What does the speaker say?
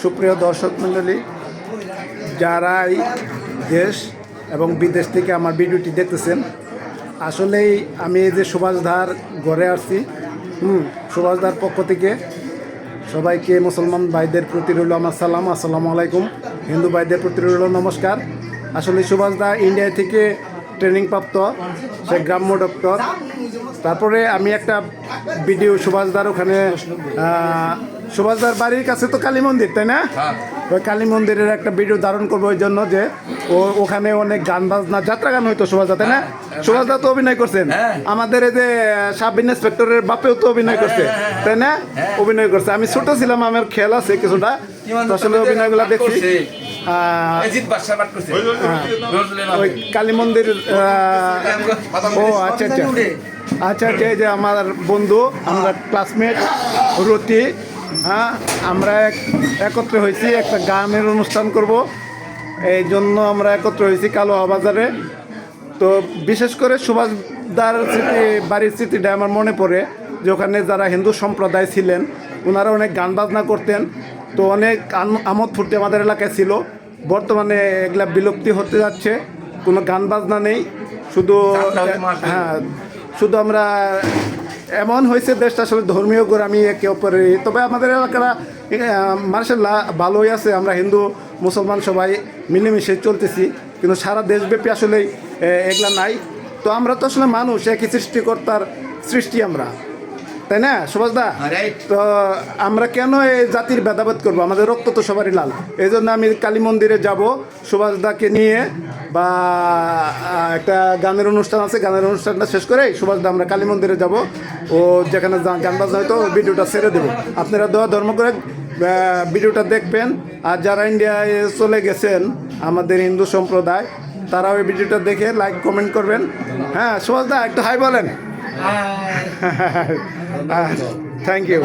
সুপ্রিয় দর্শক মণ্ডলী, যারাই দেশ এবং বিদেশ থেকে আমার ভিডিওটি দেখতেছেন, আসলেই আমি এই যে সুভাষধার ঘরে আসছি, সুভাষধার পক্ষ থেকে সবাইকে মুসলমান ভাইদের প্রতি রইল আমার সালাম, আসসালামু আলাইকুম। হিন্দু ভাইদের প্রতি রইল নমস্কার। আসলে সুভাষদা ইন্ডিয়া থেকে ট্রেনিং প্রাপ্ত, সে গ্রাম্য ডক্টর। তারপরে আমি একটা ভিডিও সুভাষদার ওখানে, সুভাষদার বাড়ির কাছে তো কালী মন্দির, তাই না? ওই কালী মন্দিরের একটা ভিডিও ধারণ করবো ওই জন্য, যে ওখানে অনেক গান বাজনা যাত্রা গান হইতো সুভাষদা, তাই না? সুভাষদা তো অভিনয় করছেন, আমাদের এই যে সাব ইন্সপেক্টরের বাপেও তো অভিনয় করছে, তাই না? অভিনয় করছে। আমি ছোট ছিলাম, আমার খেয়াল আছে কিছুটা, আসলে অভিনয়গুলো দেখছি। ওই কালী মন্দির, ও আচ্ছা আচ্ছা আচ্ছা আচ্ছা, এই যে আমার বন্ধু, আমরা ক্লাসমেট রতি, আমরা একত্রে হয়েছি একটা গানের অনুষ্ঠান করব, এই জন্য আমরা একত্র হয়েছি কালোয়া বাজারে। তো বিশেষ করে সুভাষদার স্মৃতি, বাড়ির স্মৃতিটা আমার মনে পড়ে, যে ওখানে যারা হিন্দু সম্প্রদায় ছিলেন ওনারা অনেক গান বাজনা করতেন। তো অনেক আমোদ ফুর্তি আমাদের এলাকায় ছিল। বর্তমানে এগুলা বিলুপ্তি হতে যাচ্ছে, কোনো গান বাজনা নেই, শুধু শুধু আমরা এমন হয়েছে দেশটা আসলে ধর্মীয় গোড়ামি একে অপরে। তবে আমাদের এলাকারা মার্শাল্লাহ ভালোই আছে, আমরা হিন্দু মুসলমান সবাই মিলেমিশে চলতেছি, কিন্তু সারা দেশব্যাপী আসলে এগুলা নাই। তো আমরা তো আসলে মানুষ, একই সৃষ্টিকর্তার সৃষ্টি আমরা, তাই না সুভাষদা? তো আমরা কেন এই জাতির ভেদাভেদ করবো? আমাদের রক্ত তো সবারই লাল। এই জন্য আমি কালী মন্দিরে যাব সুভাষদাকে নিয়ে, বা একটা গানের অনুষ্ঠান আছে, গানের অনুষ্ঠানটা শেষ করে সুভাষদা আমরা কালী মন্দিরে যাব। ও যেখানে গান বাজনা হয়তো ভিডিওটা ছেড়ে দেবো, আপনারা দোয়া ধর্ম করে ভিডিওটা দেখবেন। আর যারা ইন্ডিয়ায় চলে গেছেন আমাদের হিন্দু সম্প্রদায়, তারা ওই ভিডিওটা দেখে লাইক কমেন্ট করবেন। হ্যাঁ সুভাষদা, একটু হাই বলেন। Thank you.